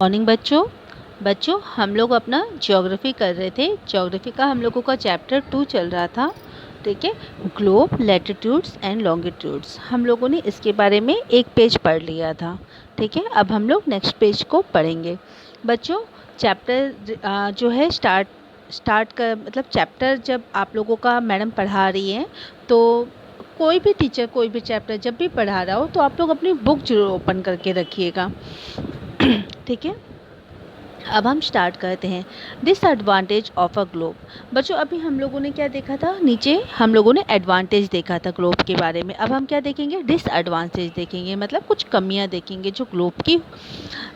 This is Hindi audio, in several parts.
मॉर्निंग बच्चों हम लोग अपना ज्योग्राफी कर रहे थे। ज्योग्राफी का हम लोगों का चैप्टर 2 चल रहा था। ठीक है, ग्लोब, लैटिट्यूड्स एंड लॉन्गिट्यूड्स। हम लोगों ने इसके बारे में एक पेज पढ़ लिया था। ठीक है, अब हम लोग नेक्स्ट पेज को पढ़ेंगे। बच्चों, चैप्टर जो है स्टार्ट कर मतलब चैप्टर जब आप लोगों का मैडम पढ़ा रही है तो कोई भी टीचर कोई भी चैप्टर जब भी पढ़ा रहा हो तो आप लोग अपनी बुक जरूर ओपन करके रखिएगा। ठीक है, अब हम स्टार्ट करते हैं। Disadvantage of a globe. बच्चों, अभी हम लोगों ने क्या देखा था, नीचे हम लोगों ने एडवांटेज देखा था ग्लोब के बारे में। अब हम क्या देखेंगे, डिसएडवांटेज देखेंगे, मतलब कुछ कमियां देखेंगे जो ग्लोब की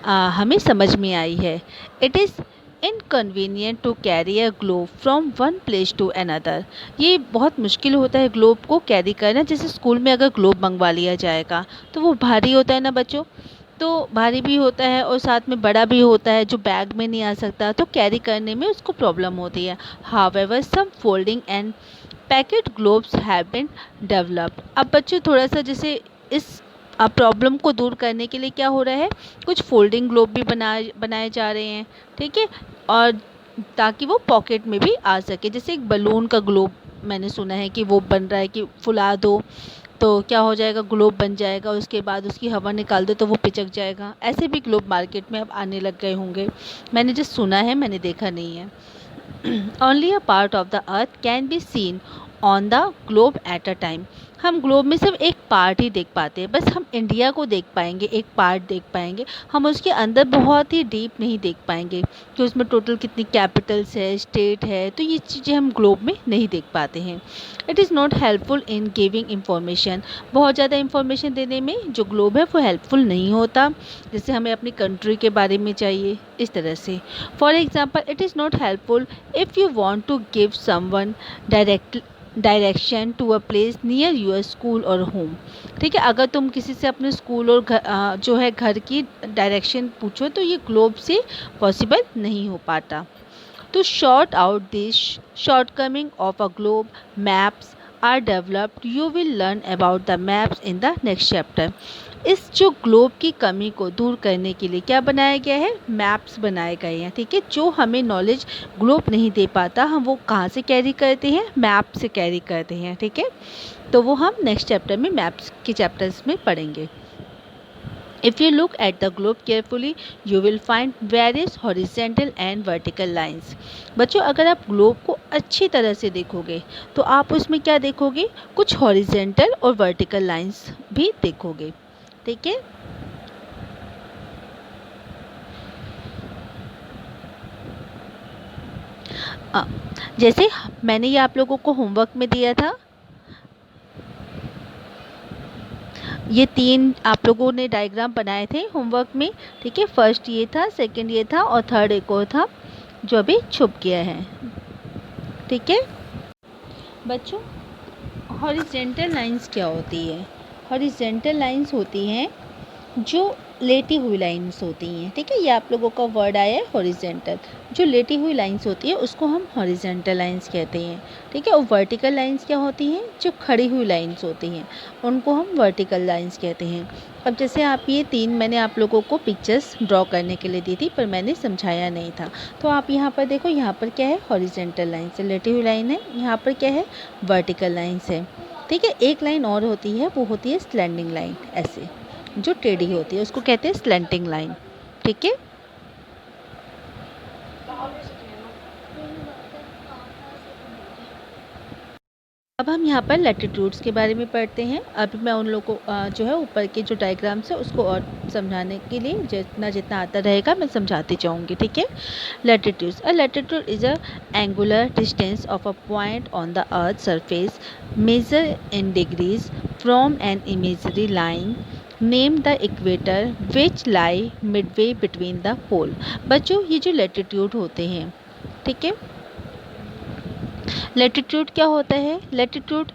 हमें समझ में आई है। It is inconvenient to carry a globe from one place to another. ये बहुत मुश्किल होता है ग्लोब को कैरी करना। जैसे स्कूल में अगर ग्लोब मंगवा लिया जाएगा तो वो भारी होता है ना बच्चों, तो भारी भी होता है और साथ में बड़ा भी होता है जो बैग में नहीं आ सकता, तो कैरी करने में उसको प्रॉब्लम होती है। However some folding and packet globes have been developed. अब बच्चों थोड़ा सा जैसे इस प्रॉब्लम को दूर करने के लिए क्या हो रहा है, कुछ फोल्डिंग ग्लोब भी बनाए जा रहे हैं। ठीक है, और ताकि वो पॉकेट में भी आ सके। जैसे एक बलून का ग्लोब मैंने सुना है कि वो बन रहा है कि फुला दो तो क्या हो जाएगा, ग्लोब बन जाएगा, उसके बाद उसकी हवा निकाल दो तो वो पिचक जाएगा। ऐसे भी ग्लोब मार्केट में अब आने लग गए होंगे, मैंने जो सुना है, मैंने देखा नहीं है। Only a part of the earth can be seen on the globe at a time। हम ग्लोब में सिर्फ एक पार्ट ही देख पाते हैं, बस हम इंडिया को देख पाएंगे, एक पार्ट देख पाएंगे। हम उसके अंदर बहुत ही डीप नहीं देख पाएंगे कि उसमें टोटल कितनी कैपिटल्स है, स्टेट है, तो ये चीज़ें हम ग्लोब में नहीं देख पाते हैं। It is not helpful in giving information. बहुत ज़्यादा इंफॉर्मेशन देने में जो ग्लोब है वो हेल्पफुल नहीं होता। जैसे हमें अपनी कंट्री के बारे में चाहिए, इस तरह से। For example, it is not helpful if you want to give someone direction to a place near your school और होम। ठीक है, अगर तुम किसी से अपने स्कूल और जो है घर की डायरेक्शन पूछो तो ये ग्लोब से पॉसिबल नहीं हो पाता। To sort out this shortcoming of a globe, maps are developed. You will learn about the maps in the next chapter। इस जो ग्लोब की कमी को दूर करने के लिए क्या बनाया गया है, मैप्स बनाए गए हैं। ठीक है, जो हमें नॉलेज ग्लोब नहीं दे पाता हम वो कहाँ से कैरी करते हैं, मैप से कैरी करते हैं। ठीक है, तो वो हम नेक्स्ट चैप्टर में मैप्स के चैप्टर्स में पढ़ेंगे। If you look at the globe carefully, you will find various horizontal and vertical lines। बच्चों, अगर आप ग्लोब को अच्छी तरह से देखोगे तो आप उसमें क्या देखोगे, कुछ हॉरिजेंटल और वर्टिकल लाइंस भी देखोगे। ठीक है, जैसे मैंने ये आप लोगों को होमवर्क में दिया था, ये 3 आप लोगों ने डायग्राम बनाए थे होमवर्क में। ठीक है, फर्स्ट ये था, सेकंड ये था और थर्ड एक और था जो अभी छुप गया है। ठीक है बच्चों, हॉरिजेंटल लाइंस क्या होती है, हॉरिजेंटल लाइंस होती हैं जो लेटी हुई लाइंस होती हैं। ठीक है, ये आप लोगों का वर्ड आया है हॉरिजेंटल। जो लेटी हुई लाइंस होती है उसको हम हॉरिजेंटल लाइंस कहते हैं। ठीक है, और वर्टिकल लाइंस क्या होती हैं, जो खड़ी हुई लाइंस होती हैं उनको हम वर्टिकल लाइंस कहते हैं। अब जैसे आप ये 3 मैंने आप लोगों को पिक्चर्स ड्रॉ करने के लिए दी थी पर मैंने समझाया नहीं था, तो आप यहाँ पर देखो, यहाँ पर क्या है, हॉरिजेंटल लाइंस है, लेटी हुई लाइन है। यहाँ पर क्या है, वर्टिकल लाइंस है। ठीक है, एक लाइन और होती है, वो होती है स्लैंडिंग लाइन, ऐसे जो टेढ़ी होती है उसको कहते हैं स्लैंटिंग लाइन। ठीक है, अब हम यहाँ पर लैटिट्यूड्स के बारे में पढ़ते हैं। अभी मैं उन लोगों को जो है ऊपर के जो डायग्राम्स है उसको और समझाने के लिए जितना जितना आता रहेगा मैं समझाती जाऊँगी। ठीक है, latitudes, a latitude is a angular distance of a point on the earth surface measure in degrees from an imagery line name the equator which lie midway between the pole. बच्चों, ये जो लैटिट्यूड होते हैं, ठीक है, लैटिट्यूड क्या होता है, लैटिट्यूड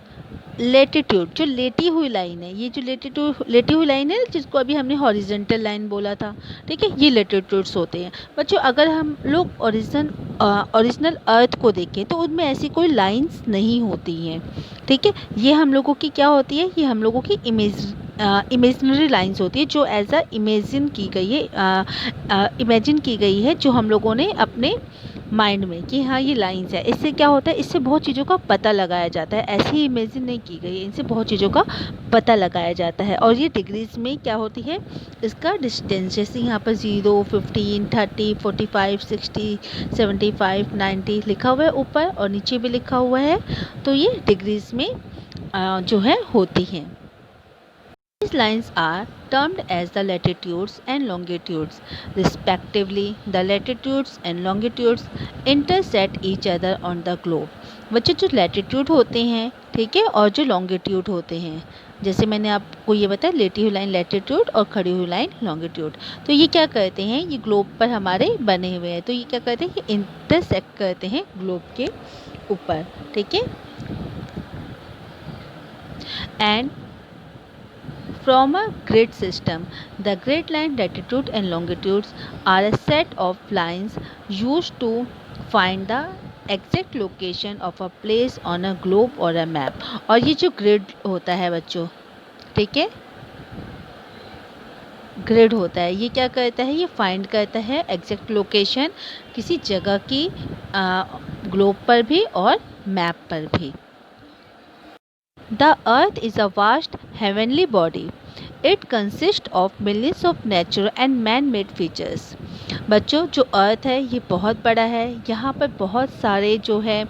जो लेटी हुई लाइन है, ये जो लेटी हुई लाइन है जिसको अभी हमने हॉरिजेंटल लाइन बोला था। ठीक है, ये लैटिट्यूड्स होते हैं। बच्चों, अगर हम लोग ओरिजिनल अर्थ को देखें तो उनमें ऐसी कोई लाइंस नहीं होती हैं। ठीक है, ये हम लोगों की क्या होती है, ये हम लोगों की इमेजिनरी लाइंस होती है जो एज अ इमेजिन की गई है, इमेजिन की गई है जो हम लोगों ने अपने माइंड में कि हाँ ये लाइंस है। इससे क्या होता है, इससे बहुत चीज़ों का पता लगाया जाता है, ऐसे ही इमेजिन नहीं की गई है, इनसे बहुत चीज़ों का पता लगाया जाता है। और ये डिग्रीज में क्या होती है, इसका डिस्टेंस, जैसे यहाँ पर 0, 15, 30, 45, 60, 75, 90 लिखा हुआ है ऊपर और नीचे भी लिखा हुआ है, तो ये डिग्रीज में जो है होती हैं। These lines are termed as the latitudes and longitudes. Respectively, the latitudes and longitudes intersect each other on the globe. बच्चों जो लैटिट्यूड होते हैं, ठीक है, और जो लॉन्गिट्यूड होते हैं, जैसे मैंने आपको ये बताया, लेटी हुई लाइन लैटिट्यूड और खड़ी हुई लाइन लॉन्गिट्यूड, तो ये क्या करते हैं, ये ग्लोब पर हमारे बने हुए हैं, तो ये क्या करते हैं, ये इंटरसेक्ट करते हैं ग्लोब के ऊपर, ठीक है। And from a grid system, the grid line latitude and longitudes are a set of lines used to find the exact location of a place on a globe or a map. और ये जो grid होता है बच्चों, ठीक है, ग्रिड होता है, ये क्या करता है, ये फाइंड करता है एग्जैक्ट लोकेशन किसी जगह की ग्लोब पर भी और मैप पर भी। The earth is a vast heavenly body. It consists of millions of natural and man-made features. बच्चों जो अर्थ है ये बहुत बड़ा है, यहाँ पर बहुत सारे जो है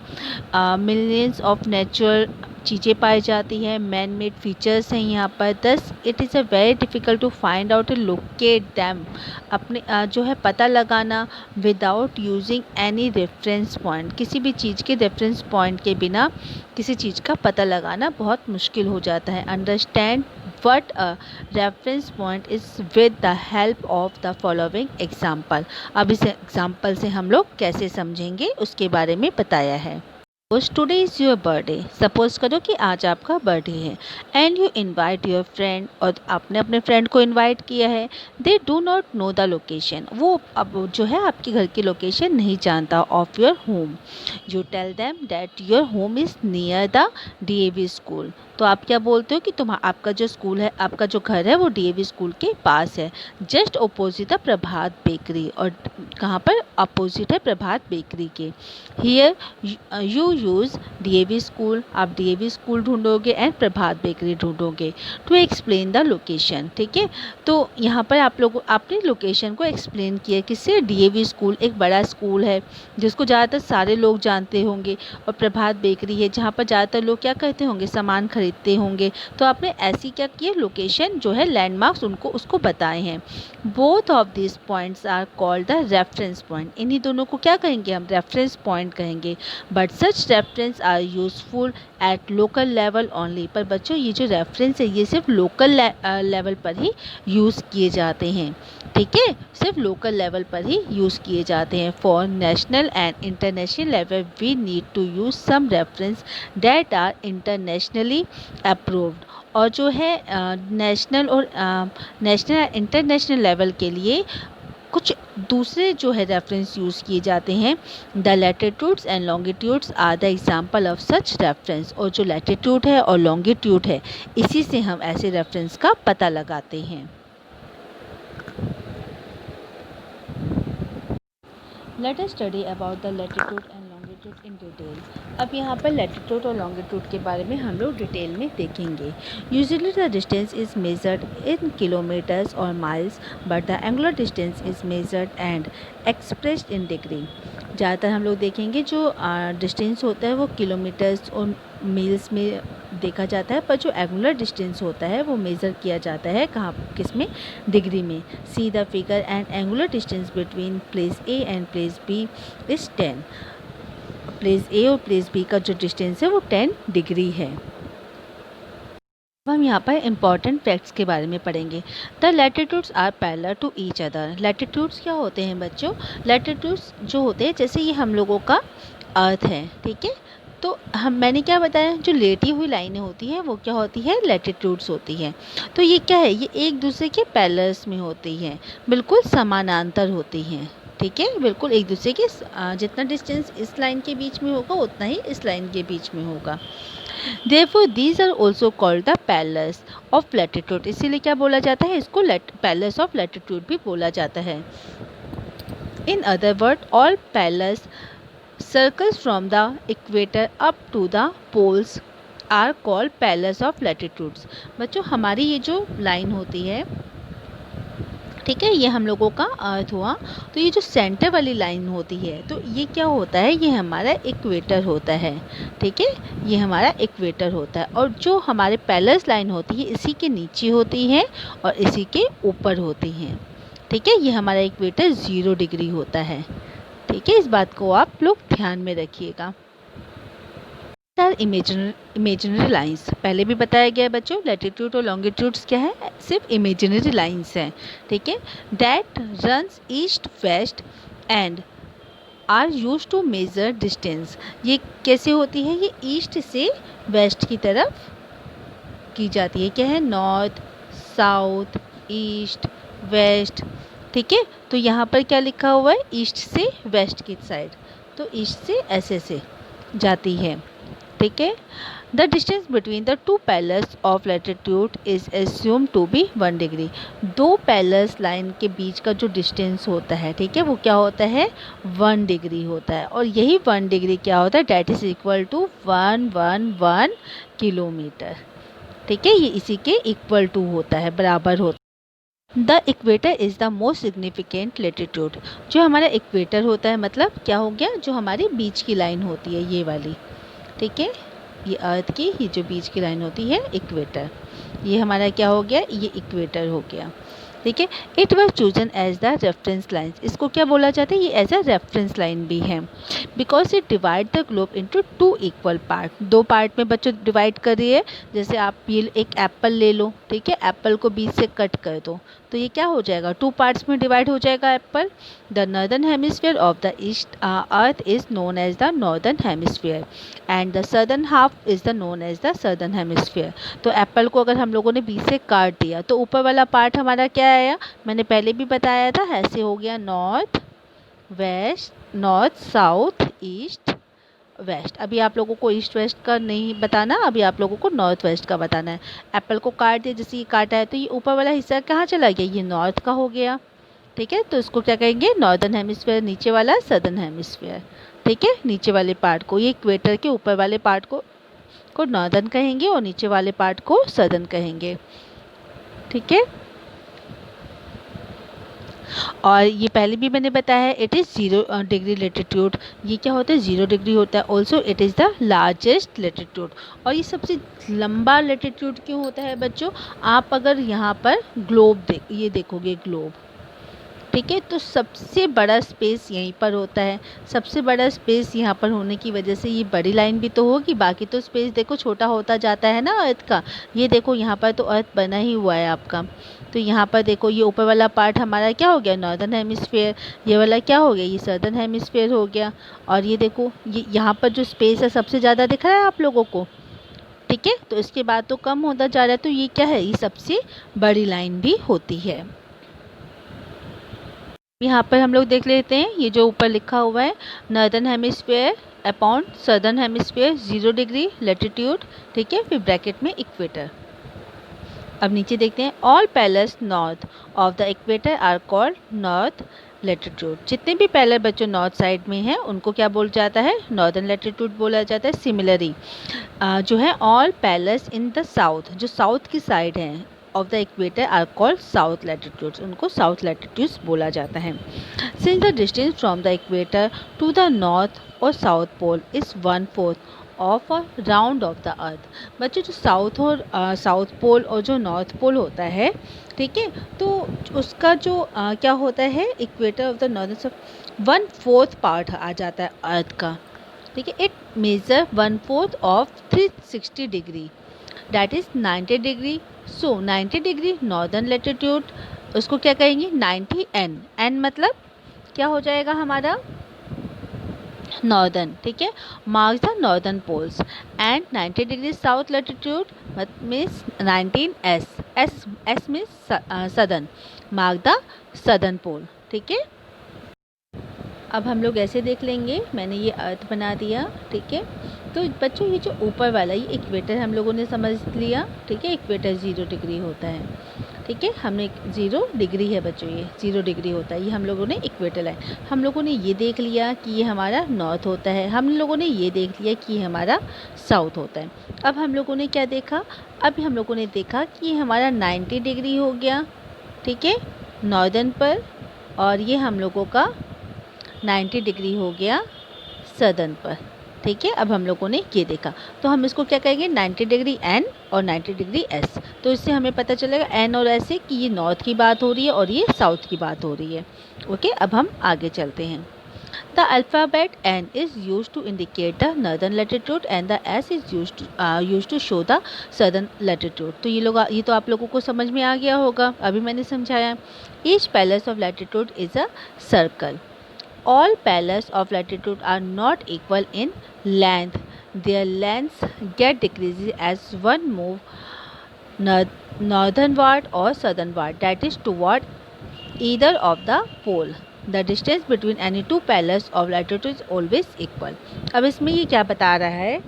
मिलियंस ऑफ नेचुरल चीज़ें पाई जाती हैं, मैन मेड फीचर्स हैं यहाँ पर। Thus it is a very difficult to find out locate them, अपने जो है पता लगाना without using any reference point, किसी भी चीज़ के रेफरेंस पॉइंट के बिना किसी चीज़ का पता लगाना बहुत मुश्किल हो जाता है। Understand what a reference point is with the help of the following example. अब इस एग्जाम्पल से हम लोग कैसे समझेंगे उसके बारे में बताया है। Today is your birthday, suppose करो कि आज आपका बर्थडे है, and you invite your friend, और आपने अपने फ्रेंड को इनवाइट किया है। They do not know the location, वो अब जो है आपके घर की लोकेशन नहीं जानता of your home. You tell them that your home is near the DAV school, तो आप क्या बोलते हो कि आपका जो स्कूल है, आपका जो घर है वो DAV स्कूल के पास है, just opposite the Prabhat bakery, और कहाँ पर अपोजिट है प्रभात बेकरी के। Here you use DAV school, आप DAV स्कूल ढूंढोगे एंड प्रभात बेकरी ढूंढोगे टू एक्सप्लेन द लोकेशन, ठीक है। तो यहाँ पर आप लोग आपने लोकेशन को एक्सप्लेन किया, किससे, DAV स्कूल एक बड़ा स्कूल है जिसको ज़्यादातर सारे लोग जानते होंगे, और प्रभात बेकरी है जहाँ पर ज़्यादातर लोग क्या करते होंगे, सामान खरीदते होंगे। तो आपने ऐसी क्या किया, लोकेशन जो है लैंडमार्क्स उसको बताए हैं। Both of this points are called the reference point, इन्हीं दोनों को क्या कहेंगे हम, रेफरेंस पॉइंट कहेंगे। But such reference are useful at local level only, पर बच्चों ये जो रेफरेंस है ये सिर्फ लोकल लेवल पर ही यूज़ किए जाते हैं, ठीक है, सिर्फ लोकल लेवल पर ही यूज़ किए जाते हैं। For national and international level we need to use some reference that are internationally approved, और जो है नेशनल और इंटरनेशनल लेवल के लिए कुछ दूसरे जो है रेफरेंस यूज़ किए जाते हैं। The latitudes and longitudes are the example of such reference, और जो लैटिट्यूड है और लॉन्गिट्यूड है इसी से हम ऐसे रेफरेंस का पता लगाते हैं। Let us study about the latitude and longitude in detail. अब यहाँ पर लैटिट्यूड और लॉन्गिट्यूड के बारे में हम लोग डिटेल में देखेंगे। Usually the distance is measured in kilometres और miles, but the angular distance is measured and expressed in degree. ज़्यादातर हम लोग देखेंगे जो डिस्टेंस होता है वो किलोमीटर्स और मील्स में देखा जाता है, पर जो एंगुलर डिस्टेंस होता है वो मेज़र किया जाता है कहाँ, किस में, डिग्री में। See the figure and angular distance between place A and place B is 10। Place A और प्लेस B का जो डिस्टेंस है वो 10 डिग्री है। अब हम यहाँ पर इम्पॉर्टेंट फैक्ट्स के बारे में पढ़ेंगे। The latitudes are parallel to each other. Latitudes क्या होते हैं बच्चों, लैटिट्यूड्स जो होते हैं, जैसे ये हम लोगों का अर्थ है, ठीक है, तो मैंने क्या बताया, जो लेटी हुई लाइनें होती हैं वो क्या होती है, लैटिट्यूड्स होती हैं। तो ये क्या है, ये एक दूसरे के पैरेलल्स में होती हैं, बिल्कुल समानांतर होती हैं, ठीक है, बिल्कुल एक दूसरे के जितना डिस्टेंस इस लाइन के बीच में होगा उतना ही इस लाइन के बीच में होगा। Therefore these are also called the parallels of latitude, इसीलिए क्या बोला जाता है, इसको पैलेस ऑफ लैटिट्यूड भी बोला जाता है। In other word all parallel circles from the equator up to the poles are called parallels of latitudes. बच्चों हमारी ये जो लाइन होती है, ठीक है, ये हम लोगों का अर्थ हुआ। तो ये जो सेंटर वाली लाइन होती है, तो ये क्या होता है, ये हमारा इक्वेटर होता है। ठीक है, ये हमारा इक्वेटर होता है। और जो हमारे पैलेस लाइन होती है, इसी के नीचे होती है और इसी के ऊपर होती हैं। ठीक है, ये हमारा इक्वेटर 0 डिग्री होता है। ठीक है, इस बात को आप लोग ध्यान में रखिएगा। इमेजिनरी लाइंस पहले भी बताया गया है बच्चों, लैटिट्यूड और लॉन्गिट्यूड्स क्या है, सिर्फ इमेजिनरी लाइंस हैं। ठीक है, that runs east west and are use to measure distance. ये कैसे होती है, ये ईस्ट से वेस्ट की तरफ की जाती है। क्या है, नॉर्थ साउथ ईस्ट वेस्ट। ठीक है, तो यहाँ पर क्या लिखा हुआ है, ईस्ट से वेस्ट की साइड, तो ईस्ट से ऐसे से जाती है। ठीक है, the distance between the two parallels of latitude is assume to be 1 degree. दो पैलेस लाइन के बीच का जो डिस्टेंस होता है, ठीक है, वो क्या होता है, 1 डिग्री होता है। और यही 1 डिग्री क्या होता है, that is equal to 111 kilometre. ठीक है, ये इसी के इक्वल टू होता है, बराबर होता है। The equator is the most significant latitude. जो हमारा इक्वेटर होता है, मतलब क्या हो गया, जो हमारी बीच की लाइन होती है, ये वाली, ठीक है, ये अर्थ की ये जो बीच की लाइन होती है इक्वेटर, ये हमारा क्या हो गया, ये इक्वेटर हो गया। ठीक है, it was chosen as the reference line. इसको क्या बोला जाता है, ये एज अ रेफरेंस लाइन भी है, because it divide the globe into 2 equal part. 2 part में बच्चों डिवाइड कर रही है। जैसे आप ये एक एप्पल ले लो, ठीक है, एप्पल को बीच से कट कर दो, तो ये क्या हो जाएगा, 2 पार्ट्स में डिवाइड हो जाएगा apple. The northern hemisphere of the east earth is known as the northern hemisphere and the southern half is the known as the southern hemisphere. तो एप्पल को अगर हम लोगों ने बीच से काट दिया, तो ऊपर वाला पार्ट हमारा क्या आया, मैंने पहले भी बताया था, ऐसे हो गया north west, north south east west. अभी आप लोगों को ईस्ट वेस्ट का नहीं बताना, अभी आप लोगों को नॉर्थ वेस्ट का बताना है। एप्पल को काट दिया, जैसे ये काटा है, तो ये ऊपर वाला हिस्सा कहाँ चला गया, ये नॉर्थ का हो गया। ठीक है, तो इसको क्या कहेंगे, नॉर्दर्न हेमिस्फीयर, नीचे वाला सदर्न हेमिस्फीयर। ठीक है, नीचे वाले पार्ट को, ये इक्वेटर के ऊपर वाले पार्ट को नॉर्दर्न कहेंगे और नीचे वाले पार्ट को सदर्न कहेंगे। ठीक है, और ये पहले भी मैंने बताया है, इट इज़ 0 डिग्री लेटीट्यूड। ये क्या होता है, 0 डिग्री होता है। Also it is the largest latitude. और ये सबसे लंबा लेटीट्यूड क्यों होता है बच्चों, आप अगर यहाँ पर ग्लोब ये देखोगे ग्लोब, ठीक है, तो सबसे बड़ा स्पेस यहीं पर होता है। सबसे बड़ा स्पेस यहाँ पर होने की वजह से ये बड़ी लाइन भी तो होगी, बाकी तो स्पेस देखो छोटा होता जाता है ना अर्थ का। ये देखो यहाँ पर तो अर्थ बना ही हुआ है आपका, तो यहाँ पर देखो ये ऊपर वाला पार्ट हमारा क्या हो गया, नॉर्दर्न हेमिस्फीयर, ये वाला क्या हो गया, ये सदर्न हेमिस्फीयर हो गया। और ये देखो ये यहाँ पर जो स्पेस है सबसे ज़्यादा दिख रहा है आप लोगों को, ठीक है, तो इसके बाद तो कम होता जा रहा है, तो ये क्या है, ये सबसे बड़ी लाइन भी होती है। यहाँ पर हम लोग देख लेते हैं, ये जो ऊपर लिखा हुआ है, northern hemisphere upon southern hemisphere 0 degree latitude, ठीक है, फिर ब्रैकेट में इक्वेटर। अब नीचे देखते हैं, all parallels north of the equator are called north latitude. जितने भी पैलेस बच्चों नॉर्थ साइड में हैं उनको क्या बोल जाता है, नॉर्दर्न लेटीट्यूड बोला जाता है। सिमिलरली जो है all places in the south, जो साउथ की साइड हैं of the equator are called south latitudes, उनको साउथ लैटिट्यूड्स बोला जाता है। Since the distance from the equator to the north और south pole is 1/4 of a round of the earth. बच्चों जो साउथ और साउथ पोल और जो नॉर्थ पोल होता है, ठीक है, तो उसका जो क्या होता है, equator of the north 1/4 part आ जाता है अर्थ का। ठीक है, it measure 1/4 of 360 degree, that is 90 degree. So 90 degree northern latitude, उसको क्या कहेंगे, 90 एन मतलब क्या हो जाएगा हमारा, नॉर्दर्न। ठीक है, marks the northern poles and 90 degree south latitude means 19 S means southern, mark the southern pole. ठीक है, अब हम लोग ऐसे देख लेंगे, मैंने ये अर्थ बना दिया, ठीक है, तो बच्चों ये जो ऊपर वाला ये इक्वेटर हम लोगों ने समझ लिया, ठीक है। इक्वेटर 0 डिग्री होता है, ठीक है। हमने 0 डिग्री है बच्चों, ये 0 डिग्री होता है, ये हम लोगों ने इक्वेटर लाइन। हम लोगों ने ये देख लिया कि ये हमारा नॉर्थ होता है, हम लोगों ने ये देख लिया कि ये हमारा साउथ होता है। अब हम लोगों ने क्या देखा, अब हम लोगों ने देखा कि ये हमारा 90 डिग्री हो गया, ठीक है, नॉर्दर्न पर, और ये हम लोगों का 90 डिग्री हो गया सदर्न पर, ठीक है। अब हम लोगों ने ये देखा, तो हम इसको क्या कहेंगे, 90 डिग्री एन और 90 डिग्री एस। तो इससे हमें पता चलेगा एन और एस से कि ये नॉर्थ की बात हो रही है और ये साउथ की बात हो रही है, ओके। अब हम आगे चलते हैं। The alphabet N is use to indicate the northern latitude and the S is use to show the southern latitude. तो ये तो आप लोगों को समझ में आ गया होगा, अभी मैंने समझाया। Each palace of latitude is a circle. All pairs of latitude are not equal in length. Their lengths get decreases as one move northernward or southernward, that is toward either of the pole. The distance between any two pairs of latitude is always equal. अब इसमें ये क्या बता रहा है,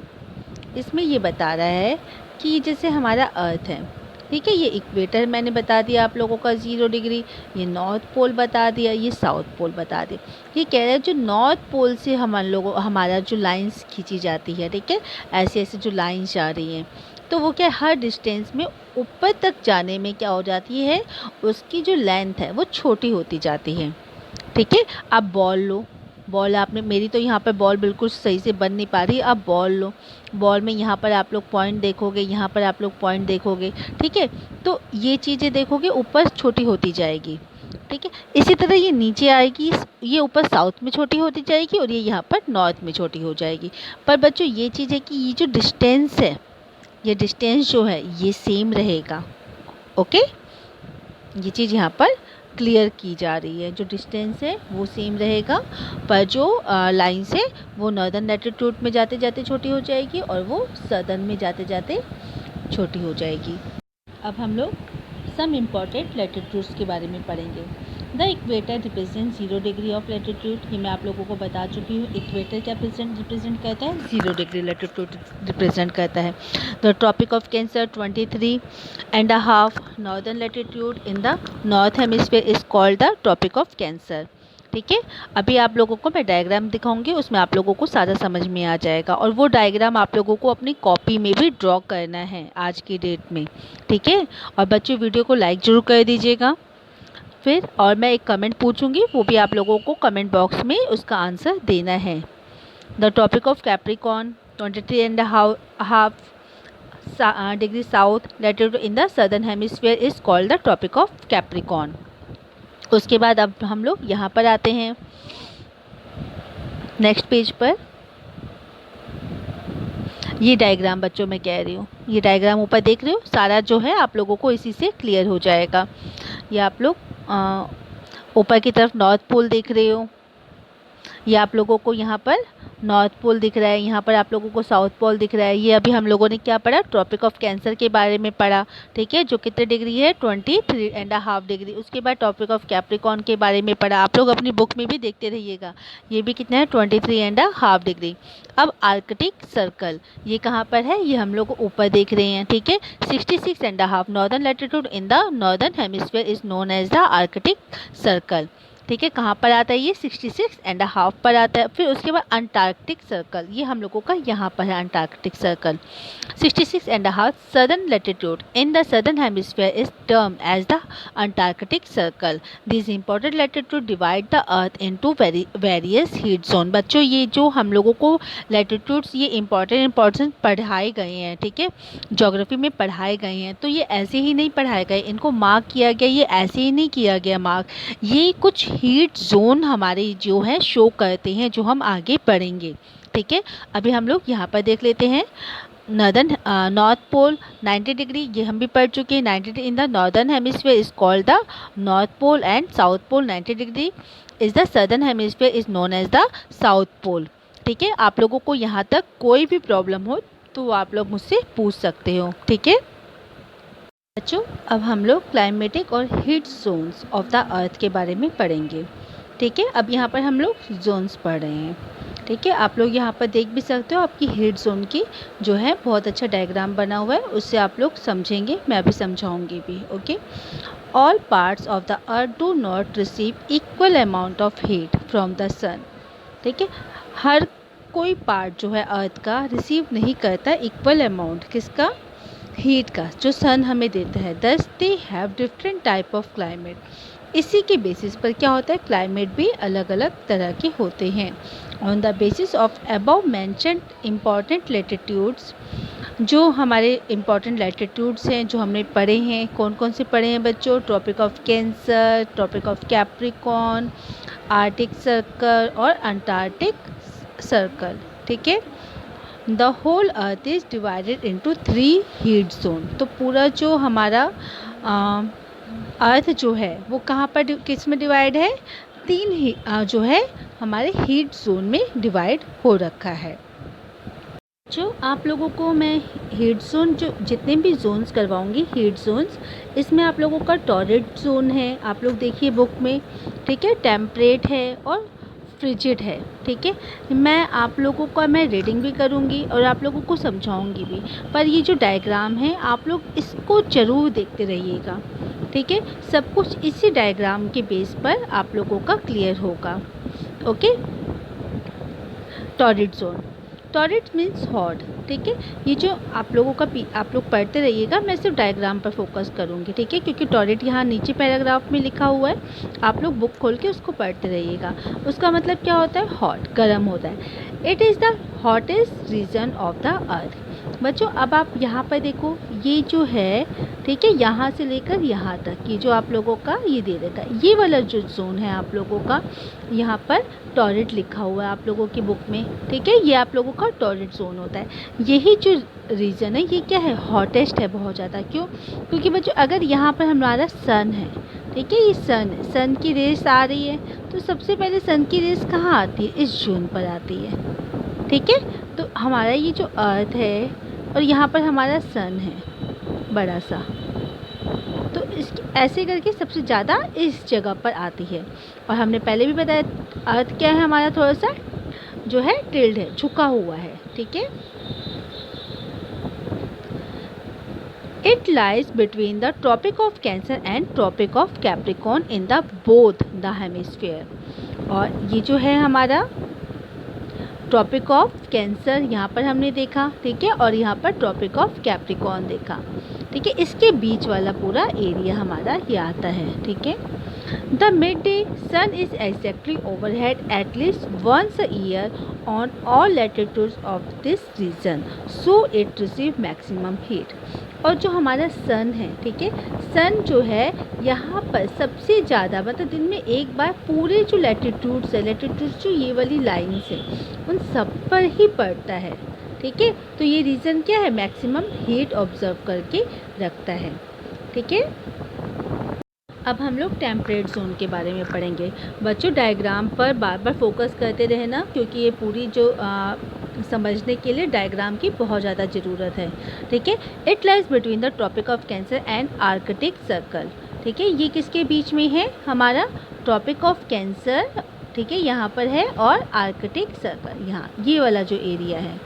इसमें ये बता रहा है कि जैसे हमारा अर्थ है, ठीक है, ये इक्वेटर मैंने बता दिया आप लोगों का 0 डिग्री, ये नॉर्थ पोल बता दिया, ये साउथ पोल बता दिया। ये कह रहा है जो नॉर्थ पोल से हमारा जो लाइंस खींची जाती है, ठीक है, ऐसे ऐसे जो लाइंस जा रही हैं, तो वो क्या हर डिस्टेंस में ऊपर तक जाने में क्या हो जाती है, उसकी जो लेंथ है वो छोटी होती जाती है, ठीक है। अब बॉल लो, बॉल आपने, मेरी तो यहाँ पर बॉल बिल्कुल सही से बन नहीं पा रही, अब बॉल लो, बॉल में यहाँ पर आप लोग पॉइंट देखोगे, यहाँ पर आप लोग पॉइंट देखोगे, ठीक है, तो ये चीज़ें देखोगे ऊपर छोटी होती जाएगी, ठीक है। इसी तरह ये नीचे आएगी, ये ऊपर साउथ में छोटी होती जाएगी और ये यहाँ पर नॉर्थ में छोटी हो जाएगी। पर बच्चों ये चीज़ है कि ये जो डिस्टेंस है, ये डिस्टेंस जो है ये सेम रहेगा, ओके। ये चीज़ यहाँ पर क्लियर की जा रही है, जो डिस्टेंस है वो सेम रहेगा, पर जो लाइंस है वो नॉर्दर्न लैटिट्यूड में जाते जाते छोटी हो जाएगी और वो सदर्न में जाते जाते छोटी हो जाएगी। अब हम लोग सम इम्पॉर्टेंट लैटिट्यूड्स के बारे में पढ़ेंगे। The equator represent 0 degree of latitude, ये मैं आप लोगों को बता चुकी हूँ। इक्वेटर क्या रिप्रेजेंट करता है, 0 डिग्री लैटिट्यूड रिप्रेजेंट करता है। The Tropic of Cancer 23.5 northern latitude in the north hemisphere is called the Tropic of Cancer, ठीक है। अभी आप लोगों को मैं डायग्राम दिखाऊंगी, उसमें आप लोगों को सारा समझ में आ जाएगा, और वो डायग्राम आप लोगों को अपनी कॉपी में भी ड्रॉ करना है आज की डेट में, ठीक है। और बच्चों वीडियो को लाइक ज़रूर कर दीजिएगा फिर, और मैं एक कमेंट पूछूंगी, वो भी आप लोगों को कमेंट बॉक्स में उसका आंसर देना है। The topic of Capricorn 23.5 degree south latitude in the southern hemisphere is called the topic of Capricorn. उसके बाद अब हम लोग यहाँ पर आते हैं नेक्स्ट पेज पर। ये डायग्राम बच्चों मैं कह रही हूँ, ये डायग्राम ऊपर देख रहे हो, सारा जो है आप लोगों को इसी से क्लियर हो जाएगा। ये आप लोग ऊपर की तरफ नॉर्थ पोल देख रहे हो, ये आप लोगों को यहाँ पर नॉर्थ पोल दिख रहा है, यहाँ पर आप लोगों को साउथ पोल दिख रहा है। ये अभी हम लोगों ने क्या पढ़ा, ट्रॉपिक ऑफ कैंसर के बारे में पढ़ा, ठीक है, जो कितने डिग्री है, 23.5 डिग्री। उसके बाद टॉपिक ऑफ कैप्रिकॉर्न के बारे में पढ़ा, आप लोग अपनी बुक में भी देखते रहिएगा, ये भी कितना है, 23.5 डिग्री। अब आर्कटिक सर्कल ये कहाँ पर है, ये हम लोग ऊपर देख रहे हैं, ठीक है, 66.5 northern latitude in the northern hemisphere is known as the Arctic Circle, ठीक है। कहाँ पर आता है, ये 66.5 पर आता है। फिर उसके बाद अंटार्कटिक सर्कल, ये हम लोगों का यहाँ पर है Antarctic Circle, 66.5 southern latitude in the southern hemisphere is term as the Antarctic Circle. This important latitude divide the earth into various heat zone. बच्चों ये जो हम लोगों को लैटिट्यूड्स ये इंपॉर्टेंट पढ़ाए गए हैं, ठीक है, ज्योग्राफी में पढ़ाए गए हैं, तो ये ऐसे ही नहीं पढ़ाए गए, इनको मार्क किया गया, ये ऐसे ही नहीं किया गया मार्क, ये कुछ हीट जोन हमारे जो है शो करते हैं, जो हम आगे पढ़ेंगे, ठीक है। अभी हम लोग यहाँ पर देख लेते हैं नॉर्थ पोल 90 डिग्री, ये हम भी पढ़ चुके हैं। 90 degree in the northern hemisphere is called the North Pole and South Pole 90 degree is the southern hemisphere is known as the South Pole, ठीक है। आप लोगों को यहाँ तक कोई भी प्रॉब्लम हो तो आप लोग मुझसे पूछ सकते हो, ठीक है बच्चों। अब हम लोग क्लाइमेटिक और हीट जोन्स ऑफ द अर्थ के बारे में पढ़ेंगे, ठीक है। अब यहाँ पर हम लोग जोन्स पढ़ रहे हैं, ठीक है, आप लोग यहाँ पर देख भी सकते हो, आपकी हीट जोन की जो है बहुत अच्छा डायग्राम बना हुआ है, उससे आप लोग समझेंगे, मैं भी समझाऊंगी भी। Okay, all parts of the earth do not receive equal amount of heat from the sun. ठीक है, हर कोई पार्ट जो है अर्थ का रिसीव नहीं करता इक्वल अमाउंट, किसका, हीट का, जो सन हमें देता है। दस they have different type of climate, इसी के बेसिस पर क्या होता है, क्लाइमेट भी अलग अलग तरह के होते हैं। On the basis of above mentioned important latitudes, जो हमारे इम्पॉर्टेंट लैटिट्यूड्स हैं जो हमने पढ़े हैं, कौन कौन से पढ़े हैं बच्चों, Tropic of Cancer, Tropic of Capricorn, Arctic Circle और अंटार्कटिक सर्कल। ठीक है, the whole earth is divided into 3 heat zone. तो पूरा जो हमारा अर्थ जो है वो कहाँ पर किस में डिवाइड है, 3 जो है हमारे हीट जोन में डिवाइड हो रखा है। जो आप लोगों को मैं हीट जोन, जो जितने भी जोन्स करवाऊंगी हीट जोन्स, इसमें आप लोगों का टॉरिड जोन है, आप लोग देखिए बुक में। ठीक है, टेम्परेट है और फ्रिजिड है। ठीक है, मैं आप लोगों का मैं रीडिंग भी करूंगी और आप लोगों को समझाऊंगी भी, पर ये जो डायग्राम है आप लोग इसको ज़रूर देखते रहिएगा। ठीक है, सब कुछ इसी डायग्राम के बेस पर आप लोगों का क्लियर होगा। Okay, torrid zone, torrid means hot. ठीक है, ये जो आप लोगों का आप लोग पढ़ते रहिएगा, मैं सिर्फ डायग्राम पर फोकस करूँगी। ठीक है, क्योंकि टॉरिड यहाँ नीचे पैराग्राफ में लिखा हुआ है, आप लोग बुक खोल के उसको पढ़ते रहिएगा। उसका मतलब क्या होता है, हॉट, गर्म होता है। It is the hottest region of the earth. बच्चों अब आप यहाँ पर देखो, ये जो है, ठीक है, यहाँ से लेकर यहाँ तक, ये जो आप लोगों का ये दे देता है, ये वाला जो जोन है आप लोगों का, यहाँ पर टॉरिड लिखा हुआ है आप लोगों की बुक में। ठीक है, ये आप लोगों का टॉरिड जोन होता है। यही जो रीजन है ये क्या है, हॉटेस्ट है बहुत ज़्यादा। क्यों, क्योंकि बच्चों अगर यहाँ पर हमारा सन है, ठीक है, ये सन है, सन की रेस आ रही है, तो सबसे पहले सन की रेस कहाँ आती है, इस जोन पर आती है। ठीक है, तो हमारा ये जो अर्थ है और यहाँ पर हमारा सन है बड़ा सा, तो इस ऐसे करके सबसे ज़्यादा इस जगह पर आती है। और हमने पहले भी बताया अर्थ क्या है हमारा, थोड़ा सा जो है टिल्ड है, झुका हुआ है। ठीक है, it lies between the Tropic of Cancer and Tropic of Capricorn in the both the hemisphere. और ये जो है हमारा ट्रॉपिक ऑफ कैंसर यहाँ पर हमने देखा, ठीक है, और यहाँ पर ट्रॉपिक ऑफ कैप्रिकॉर्न देखा। ठीक है, इसके बीच वाला पूरा एरिया हमारा ये आता है। ठीक है, the midday sun is exactly overhead at least once a year on all latitudes of this region, so it receive maximum heat. और जो हमारा सन है, ठीक है, सन जो है यहाँ पर सबसे ज़्यादा, मतलब दिन में एक बार पूरे जो लैटिट्यूड्स है, लैटिट्यूड्स जो ये वाली लाइन्स है उन सब पर ही पड़ता है। ठीक है, तो ये रीज़न क्या है, मैक्सिमम हीट ऑब्जर्व करके रखता है। ठीक है, अब हम लोग टेम्परेट जोन के बारे में पढ़ेंगे। बच्चों डायग्राम पर बार बार फोकस करते रहना, क्योंकि ये पूरी जो समझने के लिए डायग्राम की बहुत ज़्यादा ज़रूरत है। ठीक है, it lies between the Tropic of Cancer and Arctic Circle. ठीक है, ये किसके बीच में है, हमारा ट्रॉपिक ऑफ कैंसर, ठीक है, यहाँ पर है, और आर्कटिक सर्कल यहाँ, ये वाला जो एरिया है,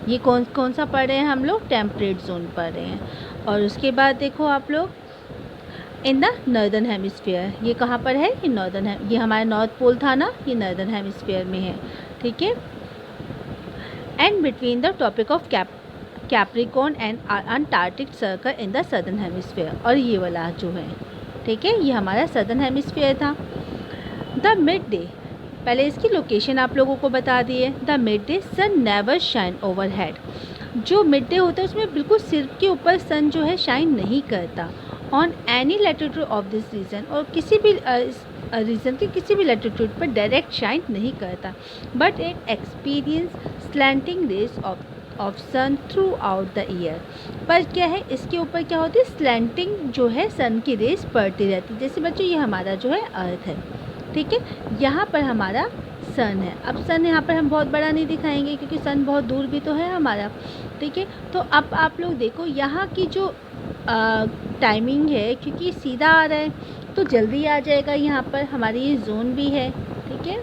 ये कौन कौन सा पढ़ रहे हैं हम लोग, टेम्परेट जोन पढ़ रहे हैं। और उसके बाद देखो आप लोग इन द नॉर्दर्न हेमिस्फीयर, ये कहाँ पर है, ये नॉर्दर्न है, ये हमारा नॉर्थ पोल था ना, ये नॉर्दर्न हेमिस्फीयर में है। ठीक है, and between the Tropic of Capricorn and Antarctic Circle in the southern hemisphere, और ये वाला जो है, ठीक है, ये हमारा सदर्न हेमिस्फीयर था। द मिड डे, पहले इसकी लोकेशन आप लोगों को बता दिए। The midday sun never shine overhead, जो मिड डे होता है उसमें बिल्कुल सिर के ऊपर सन जो है शाइन नहीं करता। On any latitude of this region, और किसी भी रीजन के किसी भी लैटिट्यूड पर डायरेक्ट शाइन नहीं करता, but it experience slanting rays of sun throughout the year. पर क्या है, इसके ऊपर क्या होती है, स्लैंटिंग जो है सन की रेस पड़ती रहती है। जैसे बच्चों ये हमारा जो है अर्थ है, ठीक है, यहाँ पर हमारा सन है। अब सन यहाँ पर हम बहुत बड़ा नहीं दिखाएंगे क्योंकि सन बहुत दूर भी तो है हमारा। ठीक है, तो अब आप लोग देखो यहाँ की जो टाइमिंग है, क्योंकि सीधा आ रहा है तो जल्दी आ जाएगा। यहाँ पर हमारी ये जोन भी है, ठीक है,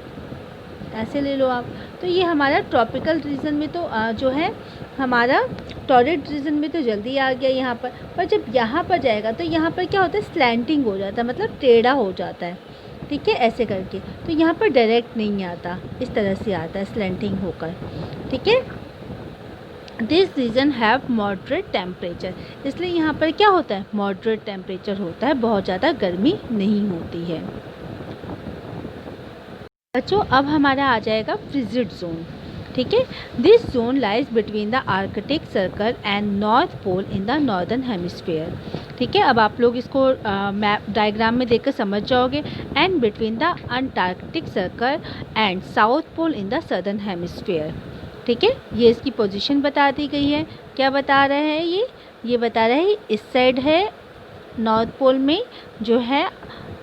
ऐसे ले लो आप। तो ये हमारा ट्रॉपिकल रीजन में तो जो है हमारा टॉरिड रीजन में तो जल्दी आ गया यहाँ पर जब यहाँ पर जाएगा तो यहाँ पर क्या होता है, स्लैंटिंग हो जाता है, मतलब टेढ़ा हो जाता है, ठीक है, ऐसे करके। तो यहाँ पर डायरेक्ट नहीं आता, इस तरह से आता है स्लैंटिंग होकर, ठीक है। This region have moderate temperature, इसलिए यहाँ पर क्या होता है, मॉडरेट टेम्परेचर होता है, बहुत ज़्यादा गर्मी नहीं होती है। बच्चों अब हमारा आ जाएगा फ्रिजिड जोन, ठीक है। This zone lies between the Arctic Circle and North Pole in the northern hemisphere, ठीक है। अब आप लोग इसको मैप डायग्राम में देखकर समझ जाओगे। And between the Antarctic Circle and South Pole in the southern hemisphere, ठीक है। ये इसकी पोजीशन बता दी गई है। क्या बता रहे हैं ये बता रहे हैं इस साइड है नॉर्थ पोल में जो है,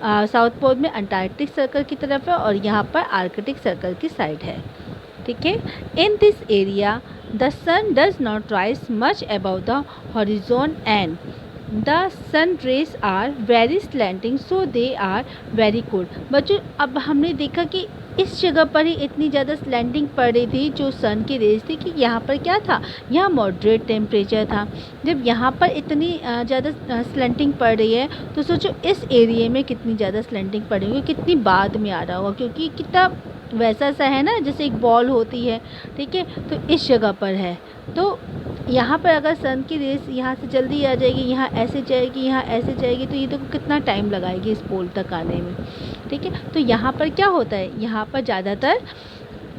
साउथ पोल में अंटार्कटिक सर्कल की तरफ है, और यहाँ पर आर्कटिक सर्कल की साइड है, ठीक है। In this area the sun does not rise much above the horizon and the sun rays are very slanting so they are very cold. बच्चों अब हमने देखा कि इस जगह पर ही इतनी ज़्यादा स्लैंटिंग पड़ रही थी जो सन की रेज थी, कि यहाँ पर क्या था, यहाँ मॉडरेट टेम्परेचर था। जब यहाँ पर इतनी ज़्यादा स्लैंटिंग पड़ रही है तो सोचो इस एरिया में कितनी ज़्यादा स्लैंटिंग पड़ी होगी, कितनी बाद में आ रहा होगा, क्योंकि कितना वैसा सा है ना जैसे एक बॉल होती है, ठीक है। तो इस जगह पर है, तो यहाँ पर अगर सन की रेस यहाँ से जल्दी आ जाएगी, यहाँ ऐसे जाएगी, यहाँ ऐसे जाएगी, तो ये देखो कितना टाइम लगाएगी इस पोल तक आने में, ठीक है। तो यहाँ पर क्या होता है, यहाँ पर ज़्यादातर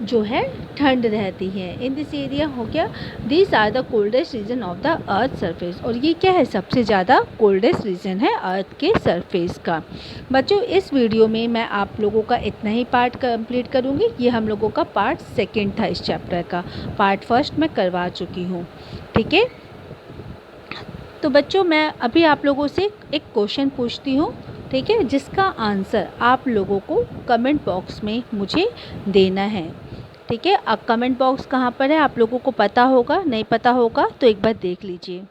जो है ठंड रहती है। इन दिस एरिया हो गया, these are the coldest region of the earth surface, और ये क्या है, सबसे ज़्यादा कोल्डेस्ट रीजन है अर्थ के सरफेस का। बच्चों इस वीडियो में मैं आप लोगों का इतना ही पार्ट कंप्लीट करूँगी। ये हम लोगों का पार्ट सेकेंड था इस चैप्टर का, पार्ट फर्स्ट मैं करवा चुकी हूँ, ठीक है। तो बच्चों मैं अभी आप लोगों से एक क्वेश्चन पूछती हूँ, ठीक है, जिसका आंसर आप लोगों को कमेंट बॉक्स में मुझे देना है, ठीक है। अब कमेंट बॉक्स कहाँ पर है, आप लोगों को पता होगा, नहीं पता होगा तो एक बार देख लीजिए।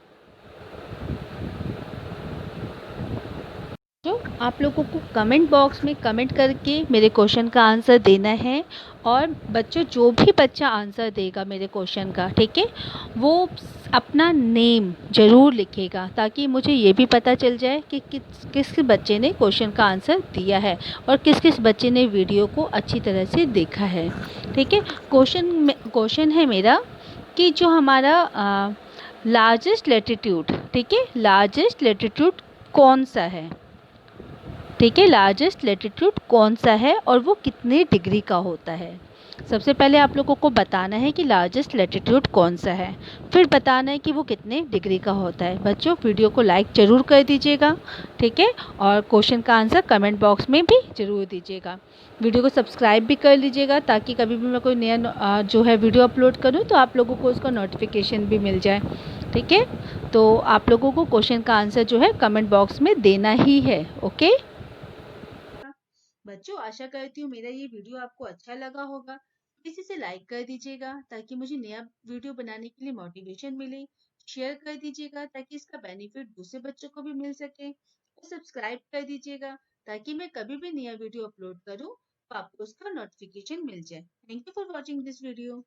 जो आप लोगों को कमेंट बॉक्स में कमेंट करके मेरे क्वेश्चन का आंसर देना है। और बच्चों जो भी बच्चा आंसर देगा मेरे क्वेश्चन का, ठीक है, वो अपना नेम ज़रूर लिखेगा, ताकि मुझे ये भी पता चल जाए कि किस बच्चे ने क्वेश्चन का आंसर दिया है और किस किस बच्चे ने वीडियो को अच्छी तरह से देखा है, ठीक है। क्वेश्चन है मेरा कि जो हमारा लार्जेस्ट लैटिट्यूड, ठीक है, लार्जेस्ट लैटिट्यूड कौन सा है, ठीक है, लार्जेस्ट लैटिट्यूड कौन सा है और वो कितने डिग्री का होता है। सबसे पहले आप लोगों को बताना है कि लार्जेस्ट लैटिट्यूड कौन सा है, फिर बताना है कि वो कितने डिग्री का होता है। बच्चों वीडियो को लाइक ज़रूर कर दीजिएगा, ठीक है, और क्वेश्चन का आंसर कमेंट बॉक्स में भी ज़रूर दीजिएगा। वीडियो को सब्सक्राइब भी कर लीजिएगा, ताकि कभी भी मैं कोई नया जो है वीडियो अपलोड करूँ तो आप लोगों को उसका नोटिफिकेशन भी मिल जाए, ठीक है। तो आप लोगों को क्वेश्चन का आंसर जो है कमेंट बॉक्स में देना ही है, ओके। बच्चों आशा करती हूँ मेरा ये वीडियो आपको अच्छा लगा होगा। प्लीज इसे लाइक कर दीजिएगा, ताकि मुझे नया वीडियो बनाने के लिए मोटिवेशन मिले। शेयर कर दीजिएगा ताकि इसका बेनिफिट दूसरे बच्चों को भी मिल सके, और सब्सक्राइब कर दीजिएगा ताकि मैं कभी भी नया वीडियो अपलोड करूँ तो आपको उसका नोटिफिकेशन मिल जाए। Thank you for watching this video.